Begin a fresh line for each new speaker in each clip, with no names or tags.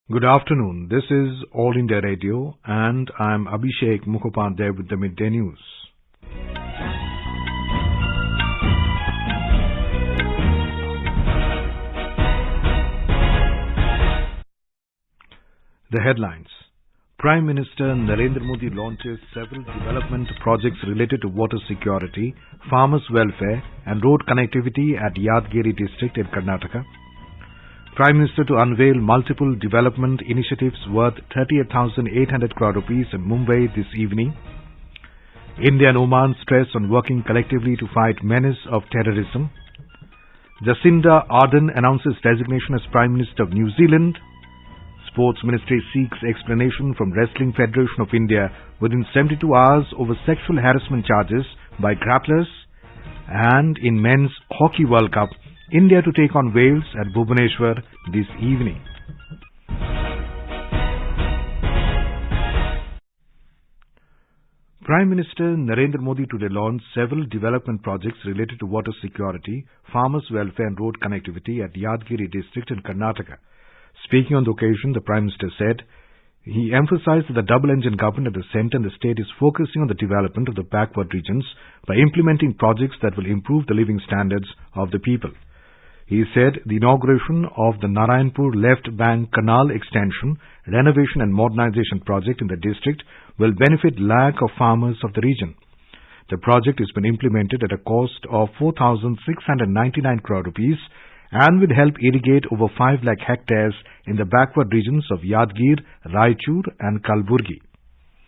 Good afternoon. This is All India Radio and I'm Abhishek Mukhopadhyay with the Midday News. The headlines. Prime Minister Narendra Modi launches several development projects related to water security, farmers' welfare and road connectivity at Yadgiri district in Karnataka. Prime Minister to unveil multiple development initiatives worth 38,800 crore rupees in Mumbai this evening. India and Oman stress on working collectively to fight menace of terrorism. Jacinda Ardern announces resignation as Prime Minister of New Zealand. Sports Ministry seeks explanation from Wrestling Federation of India within 72 hours over sexual harassment charges by grapplers. And in Men's Hockey World Cup, India to take on Wales at Bhubaneswar this evening. Prime Minister Narendra Modi today launched several development projects related to water security, farmers' welfare and road connectivity at Yadgiri district in Karnataka. Speaking on the occasion, the Prime Minister said he emphasized that the double-engine government at the centre and the state is focusing on the development of the backward regions by implementing projects that will improve the living standards of the people. He said the inauguration of the Narayanpur Left Bank Canal Extension, Renovation and Modernization project in the district will benefit lakh of farmers of the region. The project has been implemented at a cost of 4,699 crore rupees and will help irrigate over 5 lakh hectares in the backward regions of Yadgir, Raichur and Kalburgi.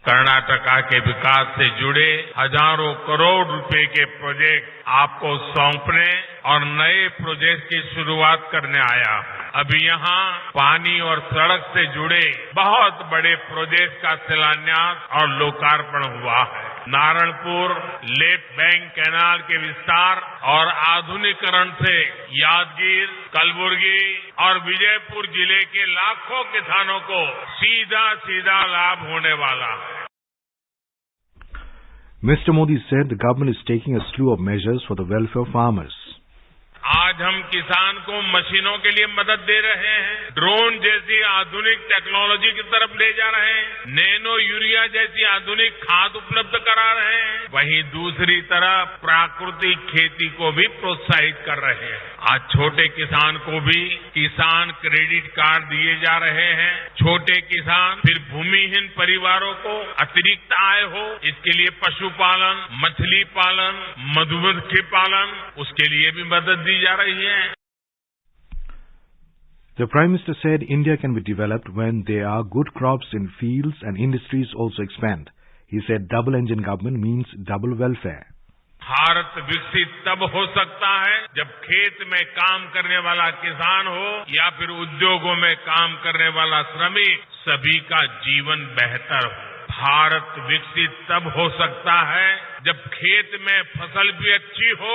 Karnataka के विकास से जुड़े हजारों करोड़ रुपए के project आपको सौंपने और नए प्रोजेक्ट की शुरुआत करने आया। अभी यहाँ पानी और सड़क से जुड़े बहुत बड़े प्रोजेक्ट का शिलान्यास और लोकार्पण हुआ है। नारायणपुर लेफ्ट बैंक कैनाल के विस्तार और आधुनिकीकरण से यादगीर, कलबुर्गी और विजयपुर जिले के लाखों किसानों को सीधा लाभ होने वाला है।
Mr. Modi said the government is taking a slew of measures for the welfare of farmers.
आज हम किसान को मशीनों के लिए मदद दे रहे हैं, ड्रोन जैसी आधुनिक टेक्नोलॉजी की तरफ ले जा रहे हैं, नैनो यूरिया जैसी आधुनिक खाद उपलब्ध करा रहे हैं, वहीं दूसरी तरफ प्राकृतिक खेती को भी प्रोत्साहित कर रहे हैं। आज छोटे किसान को भी किसान क्रेडिट कार्ड दिए जा रहे हैं। छोटे किसान फिर भूमिहीन परिवारों को अतिरिक्त आय हो, इसके लिए पशुपालन, मछली पालन, मधुमक्खी पालन, उसके लिए भी मदद दी जा रही है।
The Prime Minister said India can be developed when there are good crops in fields and industries also expand. He said double engine government means double welfare.
Bharat विकसित तब हो सकता है जब खेत में काम करने वाला किसान हो या फिर उद्योगों में काम करने वाला श्रमिक, सभी का जीवन बेहतर हो। भारत विकसित तब हो सकता है जब खेत में फसल भी अच्छी हो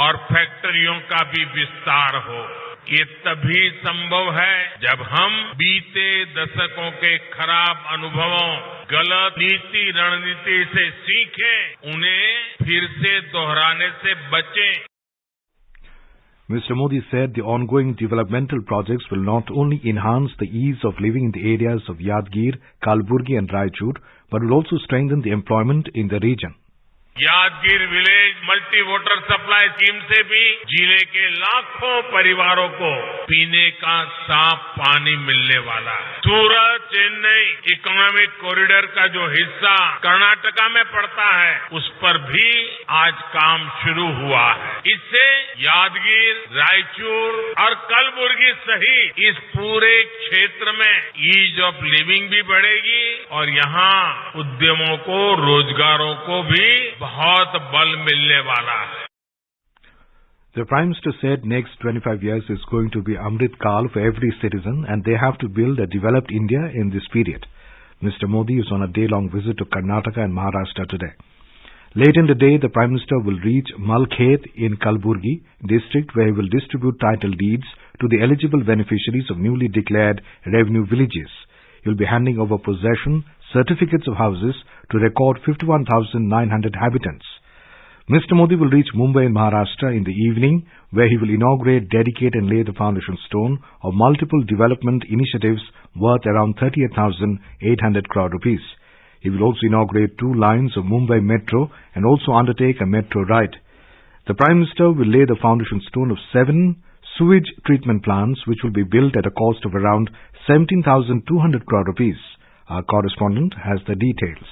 और फैक्ट्रियों का भी विस्तार हो। ये तभी संभव है जब हम बीते दशकों के खराब अनुभवों, गलत नीति रणनीति से सीखें, उन्हें फिर से दोहराने से बचें।
Mr. Modi said the ongoing developmental projects will not only enhance the ease of living in the areas of Yadgir, Kalburgi and Raichur, but will also strengthen the employment in the region.
Yadgir village multi water supply scheme से भी जिले के लाखों परिवारों को पीने का साफ पानी मिलने वाला है। सूरत चेन्नई इकोनॉमिक कॉरिडोर का जो हिस्सा कर्नाटका में पड़ता है, उस पर भी आज काम शुरू हुआ है। इससे यादगीर, रायचूर और कलबुर्गी सहित इस पूरे क्षेत्र में ईज ऑफ लिविंग भी बढ़ेगी और यहाँ उद्यमों को, रोजगारों को भी बहुत बल मिलने वाला है।
The Prime Minister said next 25 years is going to be Amrit Kal for every citizen and they have to build a developed India in this period. Mr. Modi is on a day-long visit to Karnataka and Maharashtra today. Late in the day, the Prime Minister will reach Malkhet in Kalburgi district where he will distribute title deeds to the eligible beneficiaries of newly declared revenue villages. He will be handing over possession certificates of houses to record 51,900 habitants. Mr. Modi will reach Mumbai in Maharashtra in the evening, where he will inaugurate, dedicate and lay the foundation stone of multiple development initiatives worth around 38,800 crore rupees. He will also inaugurate 2 lines of Mumbai Metro and also undertake a metro ride. The Prime Minister will lay the foundation stone of 7 sewage treatment plants which will be built at a cost of around 17,200 crore rupees. Our correspondent has the details.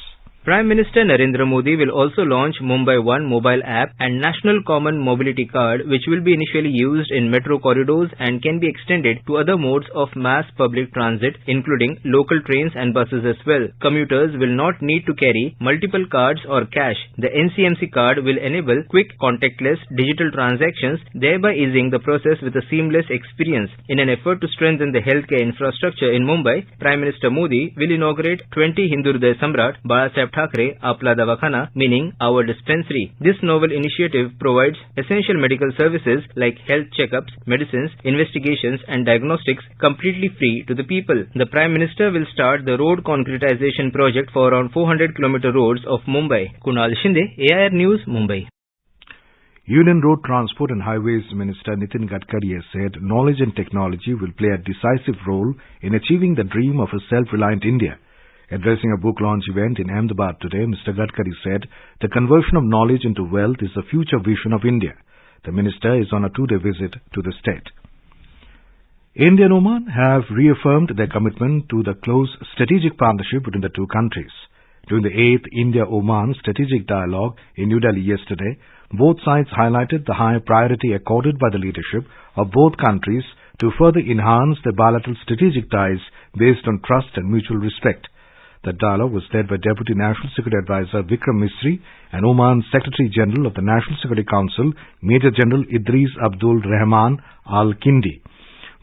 Prime Minister Narendra Modi will also launch Mumbai One mobile app and National Common Mobility Card, which will be initially used in metro corridors and can be extended to other modes of mass public transit, including local trains and buses as well. Commuters will not need to carry multiple cards or cash. The NCMC card will enable quick contactless digital transactions, thereby easing the process with a seamless experience. In an effort to strengthen the healthcare infrastructure in Mumbai, Prime Minister Modi will inaugurate 20 Hindu Hriday Samrat Balasaheb Thackeray Apla Davakhana, meaning our dispensary. This novel initiative provides essential medical services like health checkups, medicines, investigations and diagnostics completely free to the people. The Prime Minister will start the road concretization project for around 400 km roads of Mumbai. Kunal Shinde, AIR News, Mumbai.
Union Road Transport and Highways Minister Nitin Yadgiri has said knowledge and technology will play a decisive role in achieving the dream of a self-reliant India. Addressing a book launch event in Ahmedabad today, Mr. Yadgiri said the conversion of knowledge into wealth is the future vision of India. The minister is on a 2-day visit to the state. India and Oman have reaffirmed their commitment to the close strategic partnership between the two countries. During the 8th India-Oman Strategic Dialogue in New Delhi yesterday, both sides highlighted the high priority accorded by the leadership of both countries to further enhance their bilateral strategic ties based on trust and mutual respect. The dialogue was led by Deputy National Security Advisor Vikram Misri and Oman Secretary General of the National Security Council, Major General Idris Abdul Rahman Al-Kindi.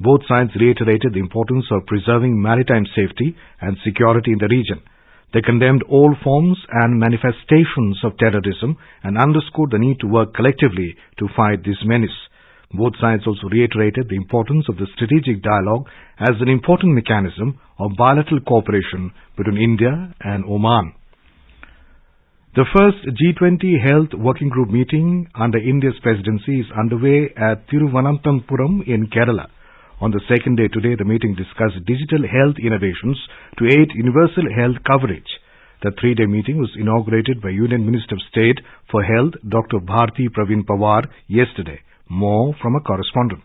Both sides reiterated the importance of preserving maritime safety and security in the region. They condemned all forms and manifestations of terrorism and underscored the need to work collectively to fight this menace. Both sides also reiterated the importance of the strategic dialogue as an important mechanism of bilateral cooperation between India and Oman. The first G20 Health Working Group meeting under India's presidency is underway at Thiruvananthapuram in Kerala. On the second day today, the meeting discussed digital health innovations to aid universal health coverage. The 3-day meeting was inaugurated by Union Minister of State for Health, Dr. Bharti Praveen Pawar, yesterday. More from a correspondent.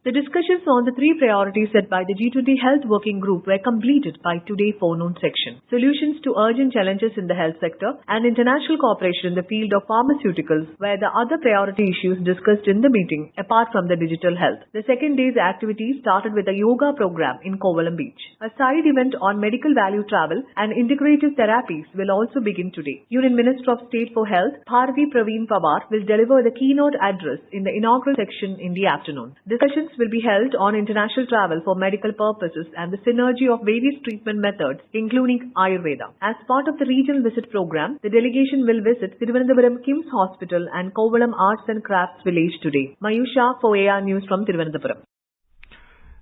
The discussions on the 3 priorities set by the G20 Health Working Group were completed by today's forenoon section. Solutions to urgent challenges in the health sector and international cooperation in the field of pharmaceuticals were the other priority issues discussed in the meeting, apart from the digital health. The second day's activities started with a yoga program in Kovalam Beach. A side event on medical value travel and integrative therapies will also begin today. Union Minister of State for Health, Bharti Praveen Pawar, will deliver the keynote address in the inaugural section in the afternoon. Discussions will be held on international travel for medical purposes and the synergy of various treatment methods, including Ayurveda. As part of the regional visit program, the delegation will visit Thiruvananthapuram Kim's Hospital and Kovalam Arts and Crafts Village today. Mayusha for AR News from Thiruvananthapuram.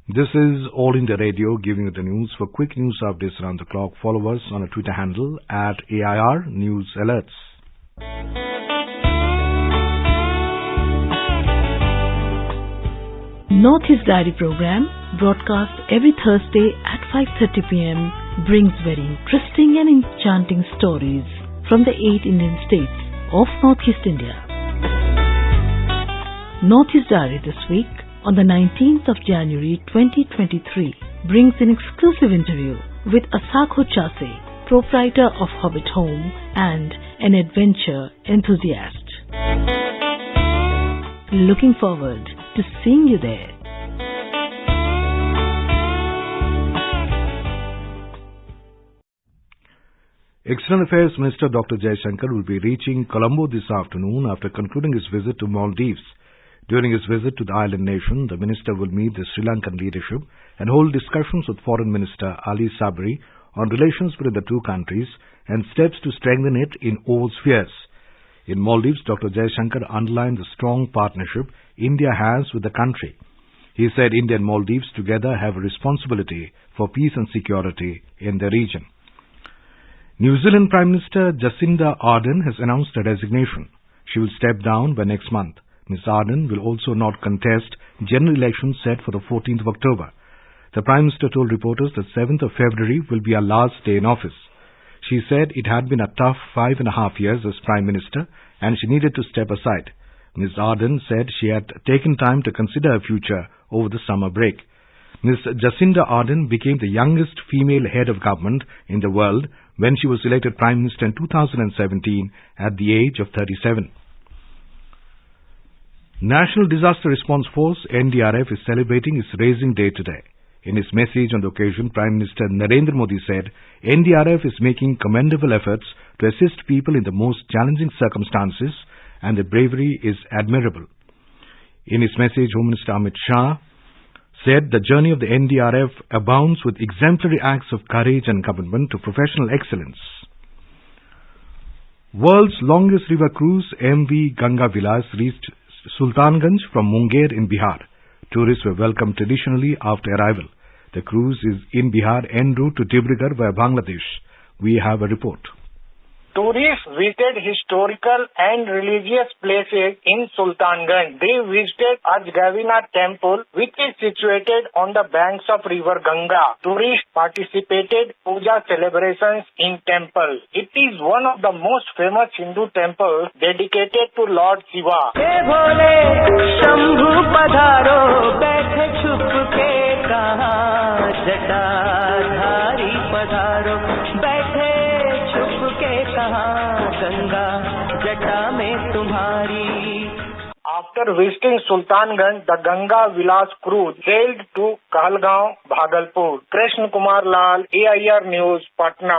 This is All India Radio giving you the news. For quick news updates around the clock, follow us on a Twitter handle at AIR News Alerts.
Northeast Diary program, broadcast every Thursday at 5:30 p.m., brings very interesting and enchanting stories from the 8 Indian states of Northeast India. Northeast Diary this week, on the 19th of January 2023, brings an exclusive interview with Asako Chase, proprietor of Hobbit Home and an adventure enthusiast. Looking forward to seeing you there.
External Affairs Minister Dr. Jaishankar will be reaching Colombo this afternoon after concluding his visit to Maldives. During his visit to the island nation, the minister will meet the Sri Lankan leadership and hold discussions with Foreign Minister Ali Sabri on relations between the two countries and steps to strengthen it in all spheres. In Maldives, Dr. Jaishankar underlined the strong partnership India has with the country. He said India and Maldives together have a responsibility for peace and security in the region. New Zealand Prime Minister Jacinda Ardern has announced her resignation. She will step down by next month. Ms. Ardern will also not contest general elections set for the 14th of October. The Prime Minister told reporters that 7th of February will be her last day in office. She said it had been a tough 5.5 years as Prime Minister and she needed to step aside. Ms. Ardern said she had taken time to consider her future over the summer break. Ms. Jacinda Ardern became the youngest female head of government in the world when she was elected Prime Minister in 2017 at the age of 37. National Disaster Response Force NDRF is celebrating its Raising Day today. In his message on the occasion, Prime Minister Narendra Modi said, NDRF is making commendable efforts to assist people in the most challenging circumstances and their bravery is admirable. In his message, Home Minister Amit Shah said the journey of the NDRF abounds with exemplary acts of courage and commitment to professional excellence. World's longest river cruise MV Ganga Vilas reached Sultanganj from Munger in Bihar. Tourists were welcomed traditionally after arrival. The cruise is in Bihar en route to Dibrugarh via Bangladesh. We have a report.
Tourists visited historical and religious places in Sultanganj. They visited Yadgiri temple, which is situated on the banks of river Ganga. Tourists participated in puja celebrations in temple. It is one of the most famous Hindu temples dedicated to Lord Shiva. Hey bhole, Shambhu padharo, baithe chupke kaha, jatadhari padharo, baithe After visiting Sultanganj, the Ganga Vilas cruise sailed to Kahalgaon, Bhagalpur. Krishna Kumar Lal, AIR News, Patna.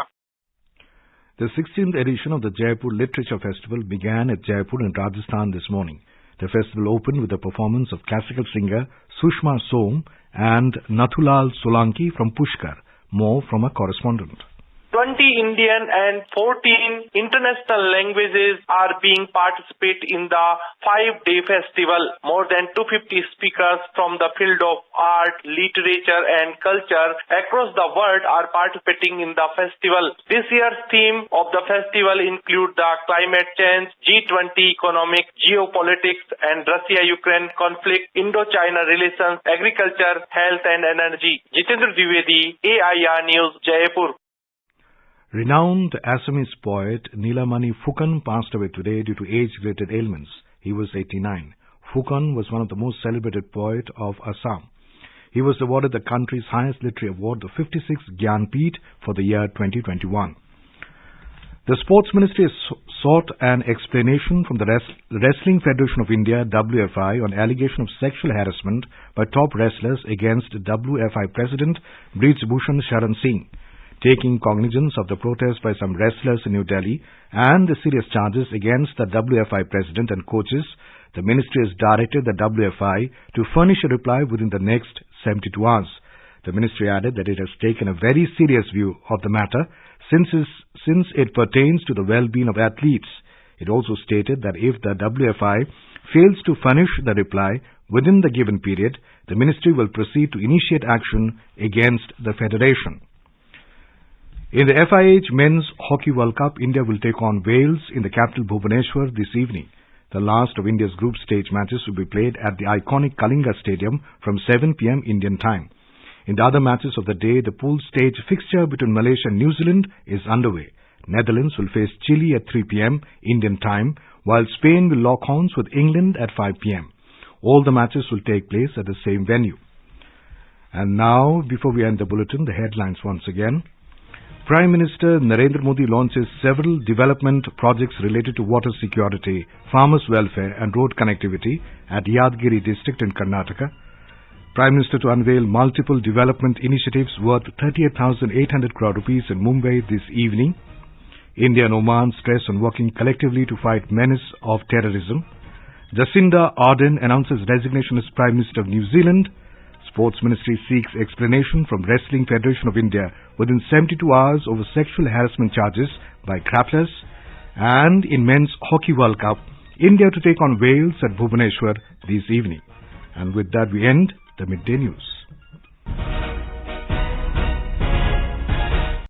The 16th edition of the Jaipur Literature Festival began at Jaipur in Rajasthan this morning. The festival opened with the performance of classical singer Sushma Som and Nathulal Solanki from Pushkar. More from a correspondent.
20 Indian and 14 international languages are being participated in the 5-day festival. More than 250 speakers from the field of art, literature and culture across the world are participating in the festival. This year's theme of the festival include the climate change, G20 economic, geopolitics and Russia-Ukraine conflict, Indo-China relations, agriculture, health and energy. Jitendra Dwivedi, AIR News, Jaipur.
Renowned Assamese poet Nilamani Phukan passed away today due to age-related ailments. He was 89. Phukan was one of the most celebrated poets of Assam. He was awarded the country's highest literary award, the 56th Gyanpith, for the year 2021. The Sports Ministry has sought an explanation from the Wrestling Federation of India, WFI, on allegation of sexual harassment by top wrestlers against WFI President Brij Bhushan Sharan Singh. Taking cognizance of the protest by some wrestlers in New Delhi and the serious charges against the WFI president and coaches, the ministry has directed the WFI to furnish a reply within the next 72 hours. The ministry added that it has taken a very serious view of the matter since it pertains to the well-being of athletes. It also stated that if the WFI fails to furnish the reply within the given period, the ministry will proceed to initiate action against the federation. In the FIH Men's Hockey World Cup, India will take on Wales in the capital Bhubaneswar this evening. The last of India's group stage matches will be played at the iconic Kalinga Stadium from 7 p.m. Indian time. In the other matches of the day, the pool stage fixture between Malaysia and New Zealand is underway. Netherlands will face Chile at 3 p.m. Indian time, while Spain will lock horns with England at 5 p.m. All the matches will take place at the same venue. And now, before we end the bulletin, the headlines once again. Prime Minister Narendra Modi launches several development projects related to water security, farmers' welfare and road connectivity at Yadgiri district in Karnataka. Prime Minister to unveil multiple development initiatives worth 38,800 crore rupees in Mumbai this evening. India and Oman stress on working collectively to fight menace of terrorism. Jacinda Ardern announces resignation as Prime Minister of New Zealand. Sports Ministry seeks explanation from Wrestling Federation of India within 72 hours over sexual harassment charges by grapplers. And in Men's Hockey World Cup, India to take on Wales at Bhubaneswar this evening. And with that we end the Midday News.